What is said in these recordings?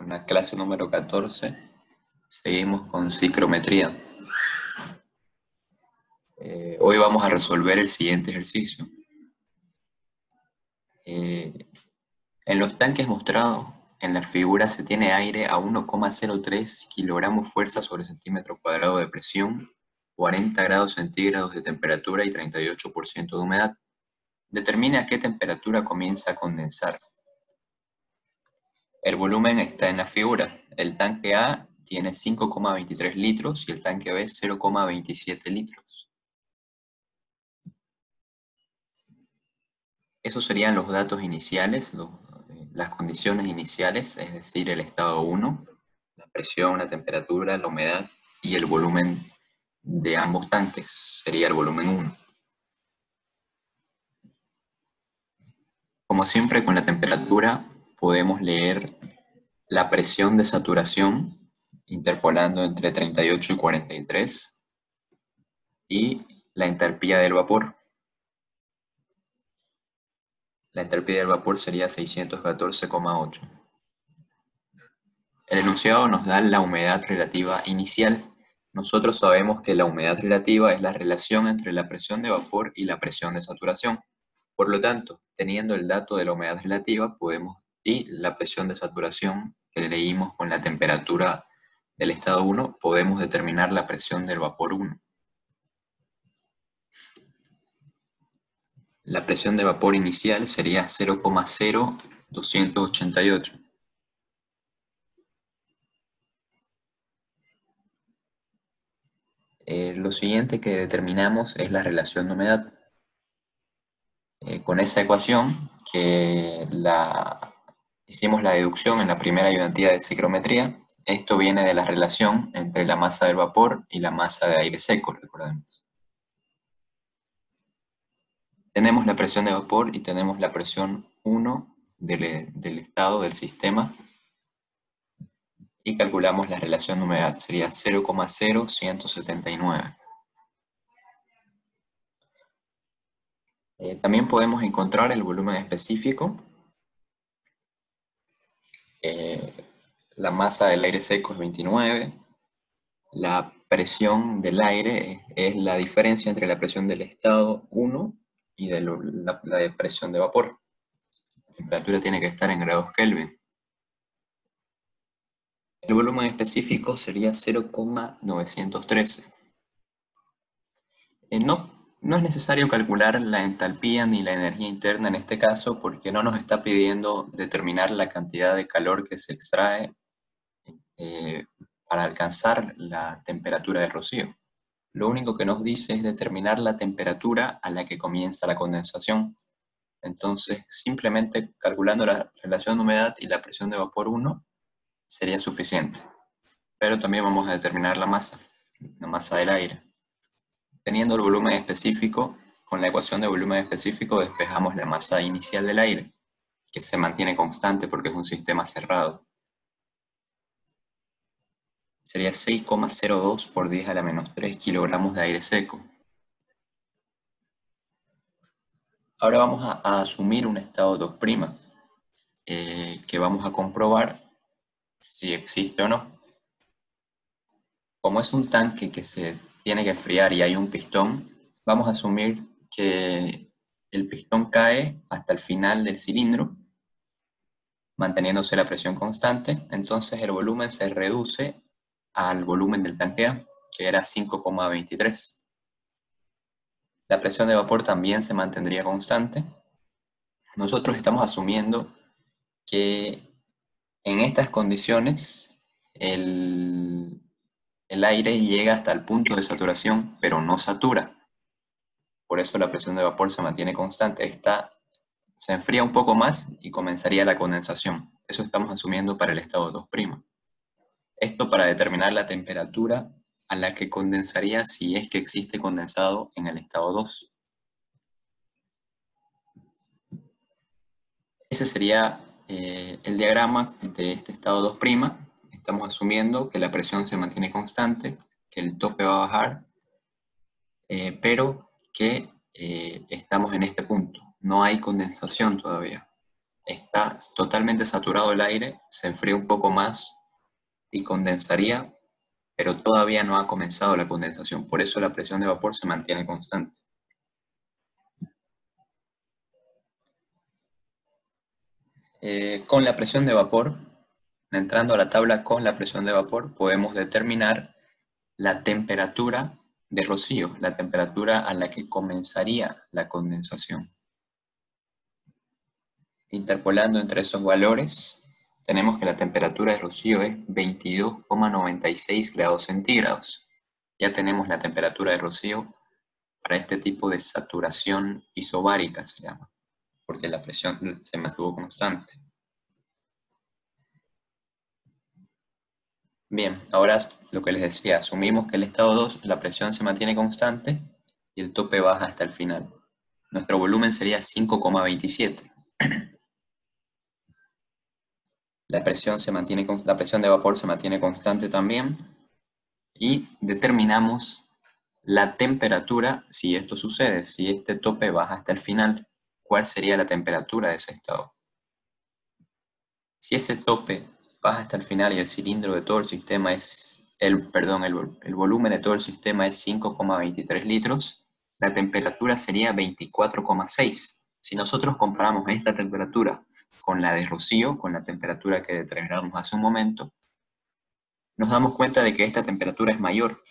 con la clase número 14. Seguimos con ciclometría. Hoy vamos a resolver el siguiente ejercicio. En los tanques mostrados en la figura se tiene aire a 1,03 kilogramos fuerza sobre centímetro cuadrado de presión, 40 grados centígrados de temperatura y 38% de humedad. Determine a qué temperatura comienza a condensar. El volumen está en la figura. El tanque A tiene 5,23 litros y el tanque B 0,27 litros. Esos serían los datos iniciales, las condiciones iniciales, es decir, el estado 1, la presión, la temperatura, la humedad y el volumen de ambos tanques, sería el volumen 1. Como siempre, con la temperatura podemos leer la presión de saturación, interpolando entre 38 y 43, y la entalpía del vapor. La entalpía del vapor sería 614,8. El enunciado nos da la humedad relativa inicial. Nosotros sabemos que la humedad relativa es la relación entre la presión de vapor y la presión de saturación. Por lo tanto, teniendo el dato de la humedad relativa y la presión de saturación que leímos con la temperatura del estado 1, podemos determinar la presión del vapor 1. La presión de vapor inicial sería 0,0288. Lo siguiente que determinamos es la relación de humedad. Con esa ecuación, hicimos la deducción en la primera ayudantía de ciclometría, esto viene de la relación entre la masa del vapor y la masa de aire seco, recordemos. Tenemos la presión de vapor y tenemos la presión 1 del estado del sistema, y calculamos la relación de humedad, sería 0,0179. También podemos encontrar el volumen específico. La masa del aire seco es 29. La presión del aire es la diferencia entre la presión del estado 1 y la presión de vapor. La temperatura tiene que estar en grados Kelvin. El volumen específico sería 0,913. No es necesario calcular la entalpía ni la energía interna en este caso, porque no nos está pidiendo determinar la cantidad de calor que se extrae para alcanzar la temperatura de rocío. Lo único que nos dice es determinar la temperatura a la que comienza la condensación. Entonces, simplemente calculando la relación de humedad y la presión de vapor 1 sería suficiente. Pero también vamos a determinar la masa del aire. Teniendo el volumen específico, con la ecuación de volumen específico despejamos la masa inicial del aire, que se mantiene constante porque es un sistema cerrado. Sería 6,02 por 10 a la menos 3 kilogramos de aire seco. Ahora vamos a asumir un estado 2', que vamos a comprobar si existe o no. Como es un tanque que se tiene que enfriar y hay un pistón, vamos a asumir que el pistón cae hasta el final del cilindro, manteniéndose la presión constante. Entonces el volumen se reduce al volumen del tanque A, que era 5,23. La presión de vapor también se mantendría constante. Nosotros estamos asumiendo que en estas condiciones el aire llega hasta el punto de saturación, pero no satura. Por eso la presión de vapor se mantiene constante. Se enfría un poco más y comenzaría la condensación. Eso estamos asumiendo para el estado 2'. Esto para determinar la temperatura a la que condensaría si es que existe condensado en el estado 2. Ese sería el diagrama de este estado 2'. Estamos asumiendo que la presión se mantiene constante, que el tope va a bajar, pero que estamos en este punto. No hay condensación todavía. está totalmente saturado el aire, se enfría un poco más y condensaría, pero todavía no ha comenzado la condensación. Por eso la presión de vapor se mantiene constante. Con la presión de vapor, entrando a la tabla con la presión de vapor, podemos determinar la temperatura de rocío, la temperatura a la que comenzaría la condensación. Interpolando entre esos valores, tenemos que la temperatura de rocío es 22,96 grados centígrados. Ya tenemos la temperatura de rocío para este tipo de saturación isobárica, se llama, porque la presión se mantuvo constante. Bien, ahora lo que les decía, asumimos que el estado 2, la presión se mantiene constante y el tope baja hasta el final. Nuestro volumen sería 5,27. La presión de vapor se mantiene constante también y determinamos la temperatura si esto sucede, si este tope baja hasta el final, ¿cuál sería la temperatura de ese estado? Si ese tope baja hasta el final y el cilindro de todo el sistema es, el volumen de todo el sistema es 5,23 litros, la temperatura sería 24,6. Si nosotros comparamos esta temperatura con la de rocío, con la temperatura que determinamos hace un momento, nos damos cuenta de que esta temperatura es mayor.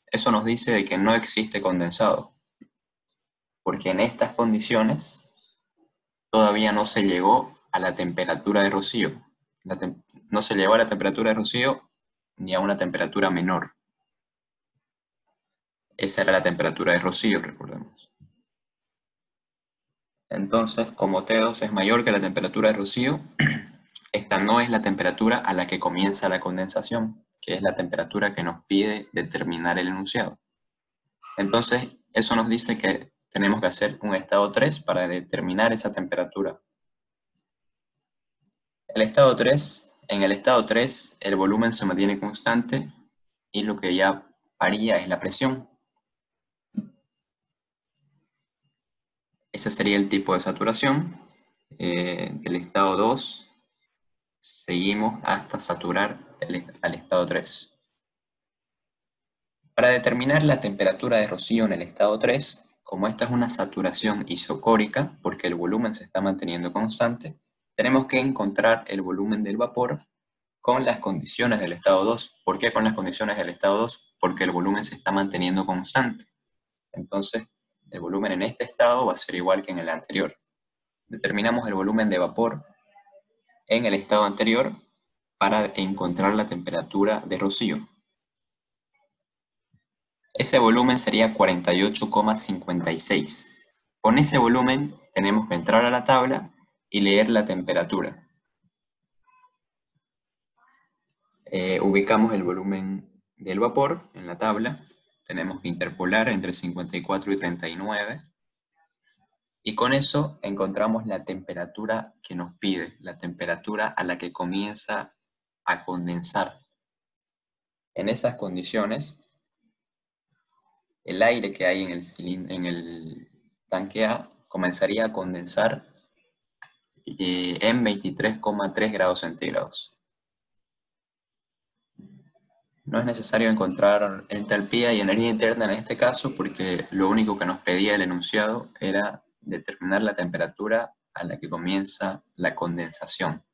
Eso nos dice de que no existe condensado, porque en estas condiciones todavía no se llegó a la temperatura de rocío. No se llegó a la temperatura de rocío ni a una temperatura menor. Esa era la temperatura de rocío, recordemos. Entonces, como T2 es mayor que la temperatura de rocío, esta no es la temperatura a la que comienza la condensación, que es la temperatura que nos pide determinar el enunciado. Entonces, eso nos dice que tenemos que hacer un estado 3 para determinar esa temperatura. En el estado 3, el volumen se mantiene constante y lo que ya varía es la presión. Ese sería el tipo de saturación. Del estado 2 seguimos hasta saturar al estado 3. Para determinar la temperatura de rocío en el estado 3, como esta es una saturación isocórica, porque el volumen se está manteniendo constante, tenemos que encontrar el volumen del vapor con las condiciones del estado 2. ¿Por qué con las condiciones del estado 2? Porque el volumen se está manteniendo constante. Entonces, el volumen en este estado va a ser igual que en el anterior. Determinamos el volumen de vapor en el estado anterior para encontrar la temperatura de rocío. Ese volumen sería 48,56. Con ese volumen tenemos que entrar a la tabla y leer la temperatura. Ubicamos el volumen del vapor en la tabla. Tenemos que interpolar entre 54 y 39. Y con eso encontramos la temperatura que nos pide, la temperatura a la que comienza a condensar. En esas condiciones, el aire que hay en el tanque A comenzaría a condensar en 23,3 grados centígrados. No es necesario encontrar entalpía y energía interna en este caso porque lo único que nos pedía el enunciado era determinar la temperatura a la que comienza la condensación.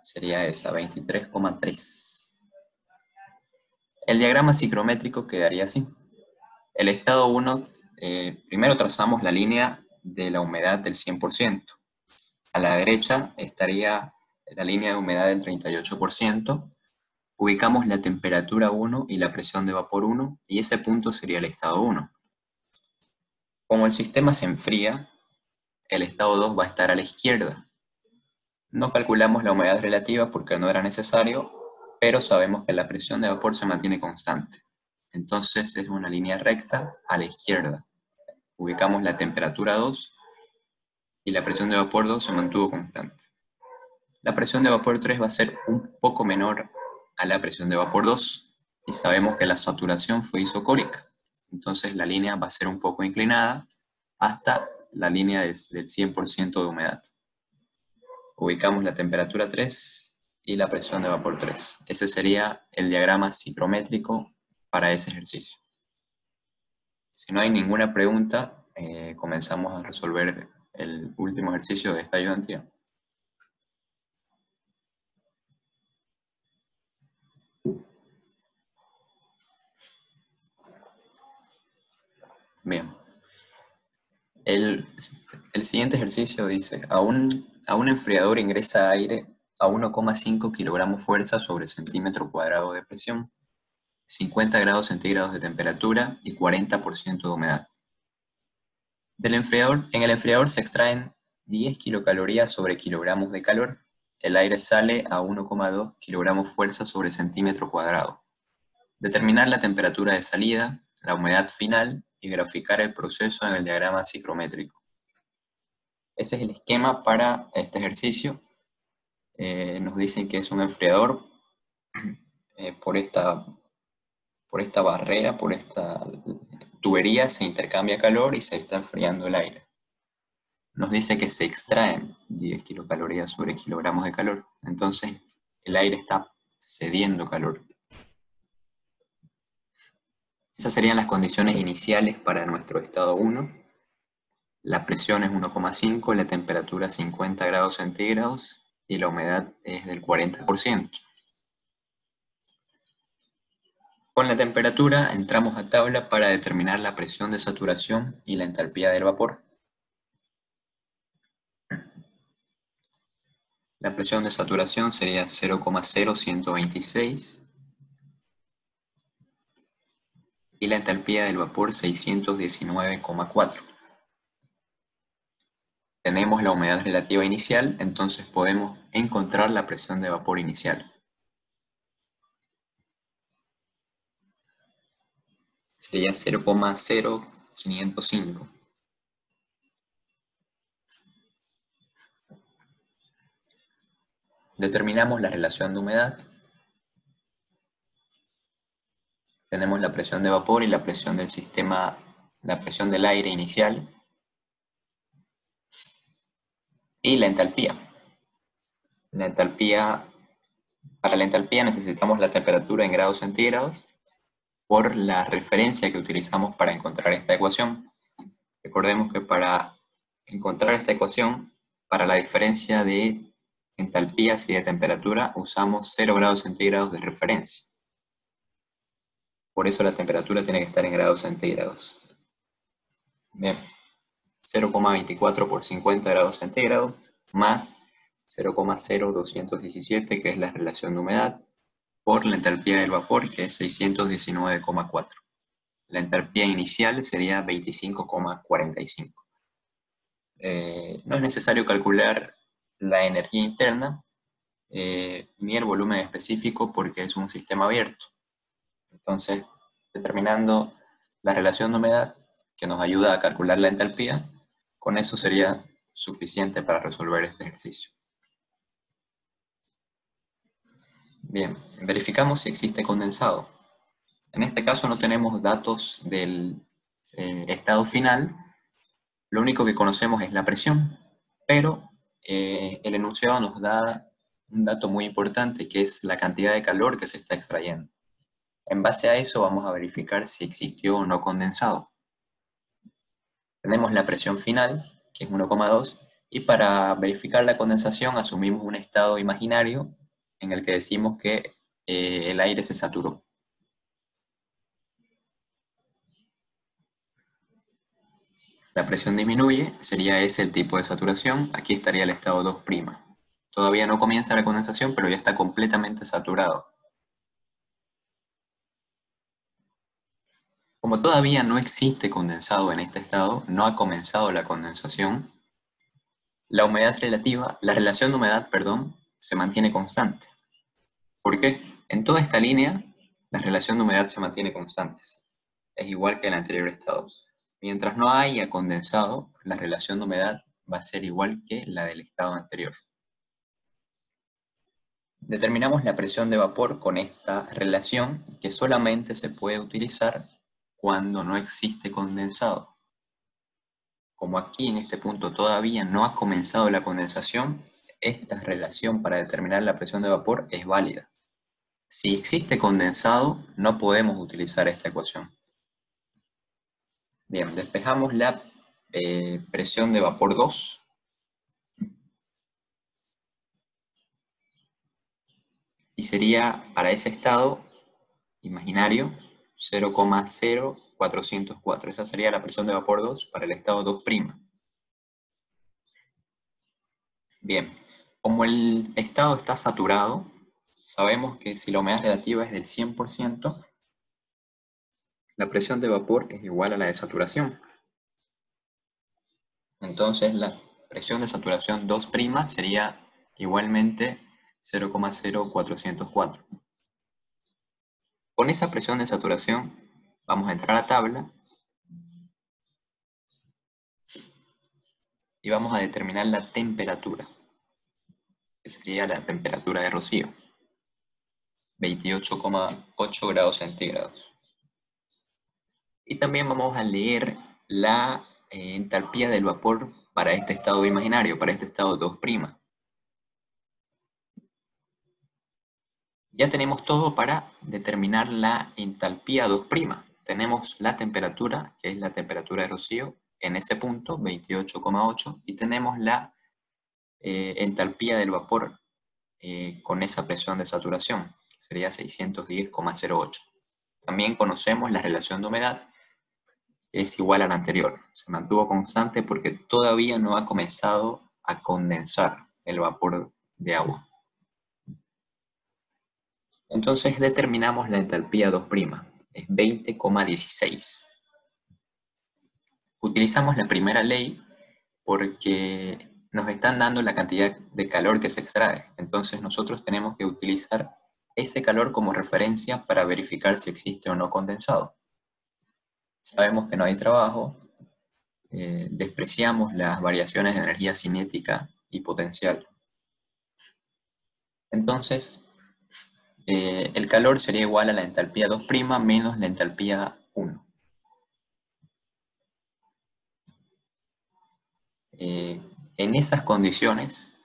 Sería esa, 23,3. El diagrama ciclométrico quedaría así. El estado 1, primero trazamos la línea de la humedad del 100%. A la derecha estaría la línea de humedad del 38%. Ubicamos la temperatura 1 y la presión de vapor 1, y ese punto sería el estado 1. Como el sistema se enfría, el estado 2 va a estar a la izquierda. No calculamos la humedad relativa porque no era necesario, pero sabemos que la presión de vapor se mantiene constante. Entonces es una línea recta a la izquierda. Ubicamos la temperatura 2 y la presión de vapor 2 se mantuvo constante. La presión de vapor 3 va a ser un poco menor a la presión de vapor 2 y sabemos que la saturación fue isocórica. Entonces la línea va a ser un poco inclinada hasta la línea del 100% de humedad. ubicamos la temperatura 3 y la presión de vapor 3. Ese sería el diagrama ciclométrico para ese ejercicio. Si no hay ninguna pregunta, comenzamos a resolver el último ejercicio de esta ayudantía. Bien. El siguiente ejercicio dice, a un enfriador ingresa aire a 1,5 kilogramos fuerza sobre centímetro cuadrado de presión, 50 grados centígrados de temperatura y 40% de humedad. En el enfriador se extraen 10 kilocalorías sobre kilogramos de calor. El aire sale a 1,2 kilogramos fuerza sobre centímetro cuadrado. Determinar la temperatura de salida, la humedad final y graficar el proceso en el diagrama ciclométrico. Ese es el esquema para este ejercicio. Nos dicen que es un enfriador por esta barrera, por esta tubería se intercambia calor y se está enfriando el aire. Nos dice que se extraen 10 kilocalorías sobre kilogramos de calor. Entonces el aire está cediendo calor. Esas serían las condiciones iniciales para nuestro estado 1. La presión es 1,5, la temperatura 50 grados centígrados y la humedad es del 40%. Con la temperatura entramos a tabla para determinar la presión de saturación y la entalpía del vapor. La presión de saturación sería 0,0126 y la entalpía del vapor 619,4. Tenemos la humedad relativa inicial, entonces podemos encontrar la presión de vapor inicial. Sería 0,0505. Determinamos la relación de humedad. Tenemos la presión de vapor y la presión del sistema, la presión del aire inicial. Y la entalpía. Para la entalpía necesitamos la temperatura en grados centígrados por la referencia que utilizamos para encontrar esta ecuación. Recordemos que para encontrar esta ecuación, para la diferencia de entalpías y de temperatura, usamos 0 grados centígrados de referencia. Por eso la temperatura tiene que estar en grados centígrados. Bien, 0,24 por 50 grados centígrados, más 0,0217, que es la relación de humedad, por la entalpía del vapor, que es 619,4. La entalpía inicial sería 25,45. No es necesario calcular la energía interna, ni el volumen específico, porque es un sistema abierto. Entonces, determinando la relación de humedad, que nos ayuda a calcular la entalpía, con eso sería suficiente para resolver este ejercicio. Bien, verificamos si existe condensado. En este caso no tenemos datos del estado final, lo único que conocemos es la presión, pero el enunciado nos da un dato muy importante, que es la cantidad de calor que se está extrayendo. En base a eso vamos a verificar si existió o no condensado. Tenemos la presión final, que es 1,2, y para verificar la condensación asumimos un estado imaginario en el que decimos que el aire se saturó. La presión disminuye, sería ese el tipo de saturación. Aquí estaría el estado 2'. Todavía no comienza la condensación, pero ya está completamente saturado. Como todavía no existe condensado en este estado, no ha comenzado la condensación, la relación de humedad, se mantiene constante. ¿Por qué? En toda esta línea, la relación de humedad se mantiene constante. Es igual que en el anterior estado. Mientras no haya condensado, la relación de humedad va a ser igual que la del estado anterior. Determinamos la presión de vapor con esta relación, que solamente se puede utilizar cuando no existe condensado. Como aquí en este punto todavía no ha comenzado la condensación, esta relación para determinar la presión de vapor es válida. Si existe condensado, no podemos utilizar esta ecuación. Bien, despejamos la presión de vapor 2. Y sería para ese estado imaginario 0,0404. Esa sería la presión de vapor 2 para el estado 2'. Bien, como el estado está saturado, sabemos que si la humedad relativa es del 100%, la presión de vapor es igual a la de saturación. Entonces la presión de saturación 2' sería igualmente 0,0404. Con esa presión de saturación vamos a entrar a la tabla y vamos a determinar la temperatura, que sería la temperatura de rocío, 28,8 grados centígrados. Y también vamos a leer la entalpía del vapor para este estado imaginario, para este estado 2'. Ya tenemos todo para determinar la entalpía 2'. Tenemos la temperatura, que es la temperatura de rocío, en ese punto, 28,8, y tenemos la entalpía del vapor con esa presión de saturación, que sería 610,08. También conocemos la relación de humedad, que es igual a la anterior. Se mantuvo constante porque todavía no ha comenzado a condensar el vapor de agua. Entonces determinamos la entalpía 2', es 20,16. Utilizamos la primera ley porque nos están dando la cantidad de calor que se extrae. Entonces nosotros tenemos que utilizar ese calor como referencia para verificar si existe o no condensado. Sabemos que no hay trabajo, despreciamos las variaciones de energía cinética y potencial. Entonces, el calor sería igual a la entalpía 2' menos la entalpía 1. En esas condiciones,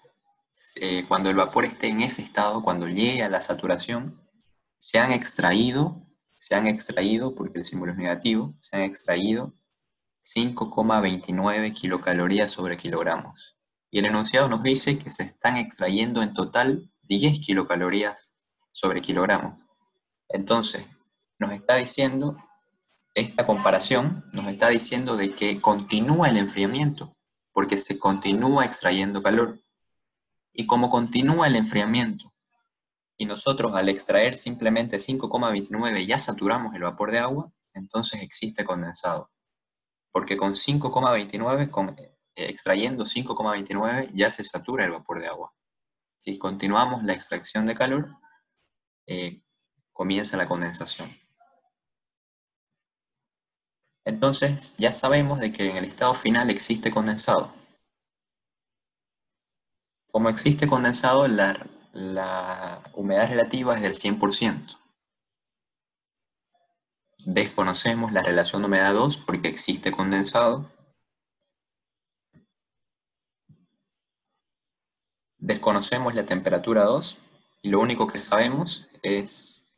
cuando el vapor esté en ese estado, cuando llegue a la saturación, se han extraído, porque el símbolo es negativo, se han extraído 5,29 kilocalorías sobre kilogramos. Y el enunciado nos dice que se están extrayendo en total 10 kilocalorías sobre kilogramo. Entonces, nos está diciendo, esta comparación nos está diciendo de que continúa el enfriamiento, porque se continúa extrayendo calor. Y como continúa el enfriamiento, y nosotros al extraer simplemente 5,29 ya saturamos el vapor de agua, entonces existe condensado. Porque con 5,29, extrayendo 5,29 ya se satura el vapor de agua. Si continuamos la extracción de calor, comienza la condensación. Entonces ya sabemos de que en el estado final existe condensado. Como existe condensado, la humedad relativa es del 100%. Desconocemos la relación de humedad 2 porque existe condensado. Desconocemos la temperatura 2 y lo único que sabemos es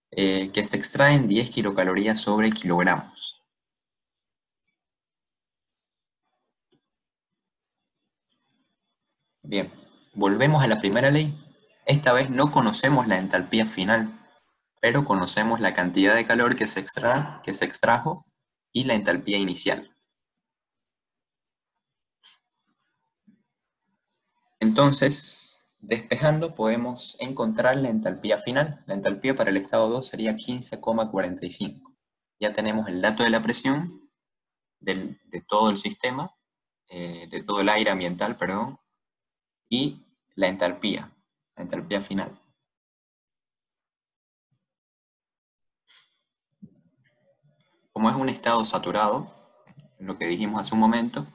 que se extraen 10 kilocalorías sobre kilogramos. Bien, volvemos a la primera ley. Esta vez no conocemos la entalpía final, pero conocemos la cantidad de calor que se extrajo y la entalpía inicial. Entonces, despejando podemos encontrar la entalpía final. La entalpía para el estado 2 sería 15,45. Ya tenemos el dato de la presión de todo el sistema, de todo el aire ambiental, perdón, y la entalpía final. Como es un estado saturado, lo que dijimos hace un momento,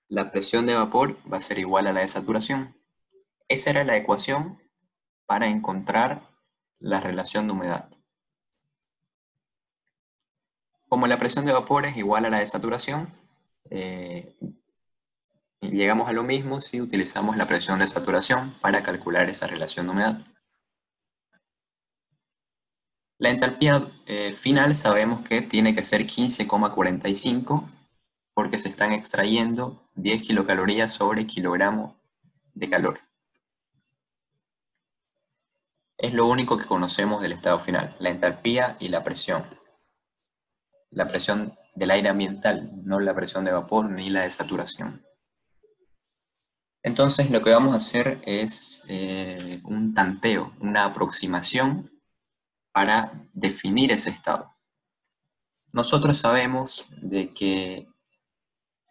la presión de vapor va a ser igual a la de saturación. Esa era la ecuación para encontrar la relación de humedad. Como la presión de vapor es igual a la de saturación, Llegamos a lo mismo si utilizamos la presión de saturación para calcular esa relación de humedad. La entalpía final sabemos que tiene que ser 15,45 porque se están extrayendo 10 kilocalorías sobre kilogramo de calor. Es lo único que conocemos del estado final, la entalpía y la presión. La presión del aire ambiental, no la presión de vapor ni la de saturación. Entonces lo que vamos a hacer es un tanteo, una aproximación para definir ese estado. Nosotros sabemos de que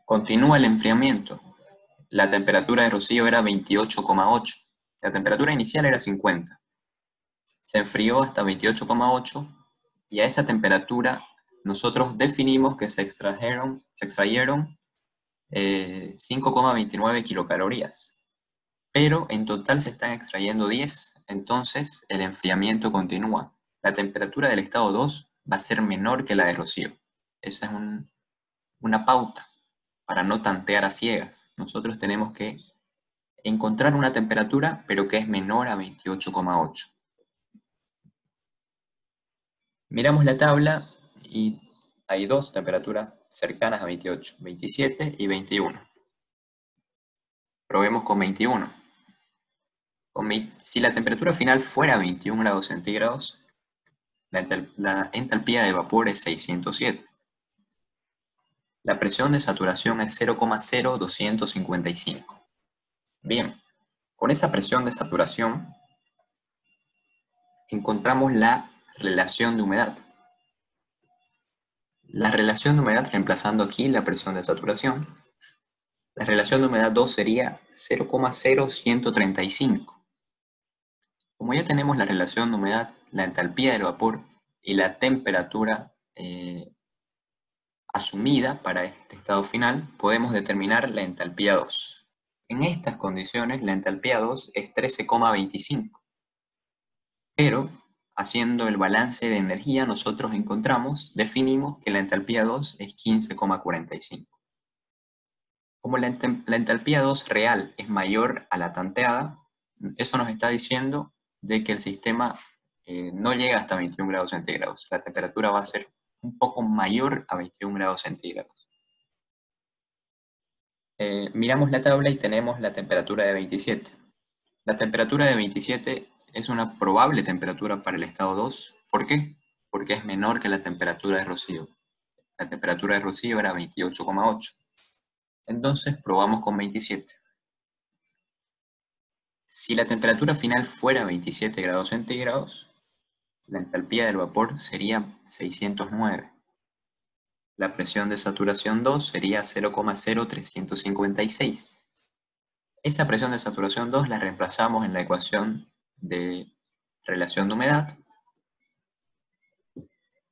continúa el enfriamiento. La temperatura de Rocío era 28,8. La temperatura inicial era 50. Se enfrió hasta 28,8 y a esa temperatura nosotros definimos que se extrayeron 5,29 kilocalorías. Pero en total se están extrayendo 10, entonces el enfriamiento continúa. La temperatura del estado 2 va a ser menor que la de Rocío. Esa es una pauta para no tantear a ciegas. Nosotros tenemos que encontrar una temperatura, pero que es menor a 28,8. Miramos la tabla y hay dos temperaturas cercanas a 28, 27 y 21. Probemos con 21. Si la temperatura final fuera 21 grados centígrados, la entalpía de vapor es 607. La presión de saturación es 0,0255. Bien, con esa presión de saturación encontramos la relación de humedad. La relación de humedad, reemplazando aquí la presión de saturación, la relación de humedad 2 sería 0,0135. Como ya tenemos la relación de humedad, la entalpía del vapor y la temperatura asumida para este estado final, podemos determinar la entalpía 2. En estas condiciones, la entalpía 2 es 13,25. Pero, haciendo el balance de energía, nosotros definimos que la entalpía 2 es 15,45. Como la entalpía 2 real es mayor a la tanteada, eso nos está diciendo de que el sistema no llega hasta 21 grados centígrados. La temperatura va a ser un poco mayor a 21 grados centígrados. Miramos la tabla y tenemos la temperatura de 27. La temperatura de 27 es una probable temperatura para el estado 2. ¿Por qué? Porque es menor que la temperatura de Rocío. La temperatura de Rocío era 28,8. Entonces probamos con 27. Si la temperatura final fuera 27 grados centígrados, la entalpía del vapor sería 609. La presión de saturación 2 sería 0,0356. Esa presión de saturación 2 la reemplazamos en la ecuación de relación de humedad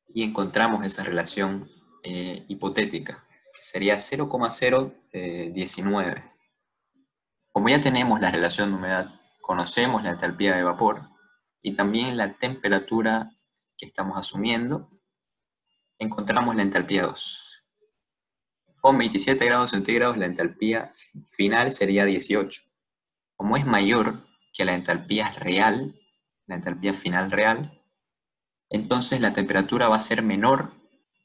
y encontramos esa relación hipotética, que sería 0,019. Como ya tenemos la relación de humedad, conocemos la entalpía de vapor y también la temperatura que estamos asumiendo, encontramos la entalpía 2. Con 27 grados centígrados la entalpía final sería 18. Como es mayor que la entalpía real, la entalpía final real, entonces la temperatura va a ser menor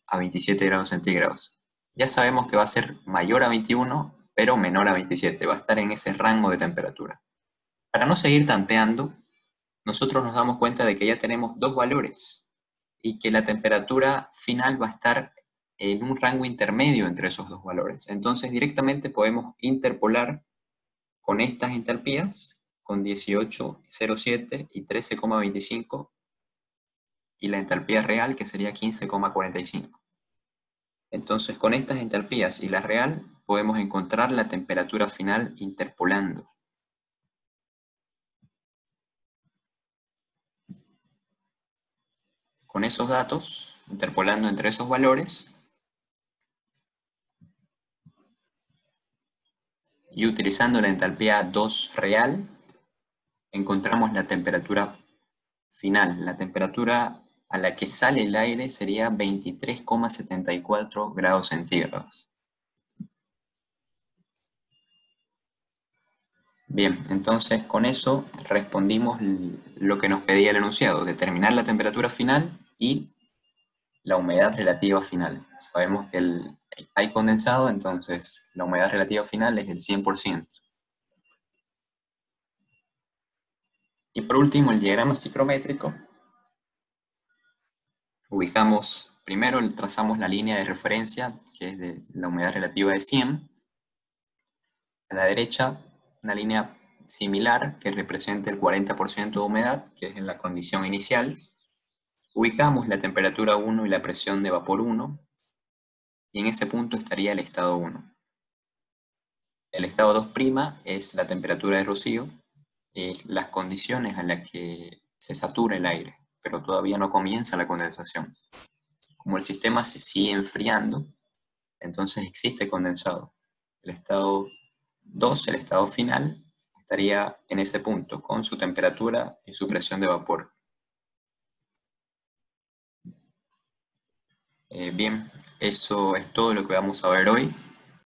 a 27 grados centígrados. Ya sabemos que va a ser mayor a 21, pero menor a 27, va a estar en ese rango de temperatura. Para no seguir tanteando, nosotros nos damos cuenta de que ya tenemos dos valores y que la temperatura final va a estar en un rango intermedio entre esos dos valores. Entonces directamente podemos interpolar con estas entalpías, con 18,07 y 13,25, y la entalpía real, que sería 15,45. Entonces, con estas entalpías y la real, podemos encontrar la temperatura final interpolando. Con esos datos, interpolando entre esos valores, y utilizando la entalpía 2 real, encontramos la temperatura final. La temperatura a la que sale el aire sería 23,74 grados centígrados. Bien, entonces con eso respondimos lo que nos pedía el enunciado, determinar la temperatura final y la humedad relativa final. Sabemos que hay condensado, entonces la humedad relativa final es el 100%. Y por último, el diagrama ciclométrico. Ubicamos, primero trazamos la línea de referencia, que es de la humedad relativa de 100. A la derecha, una línea similar que representa el 40% de humedad, que es en la condición inicial. Ubicamos la temperatura 1 y la presión de vapor 1, y en ese punto estaría el estado 1. El estado 2' es la temperatura de rocío, las condiciones en las que se satura el aire, pero todavía no comienza la condensación. Como el sistema se sigue enfriando, entonces existe condensado. El estado 2, el estado final, estaría en ese punto, con su temperatura y su presión de vapor. Bien, eso es todo lo que vamos a ver hoy.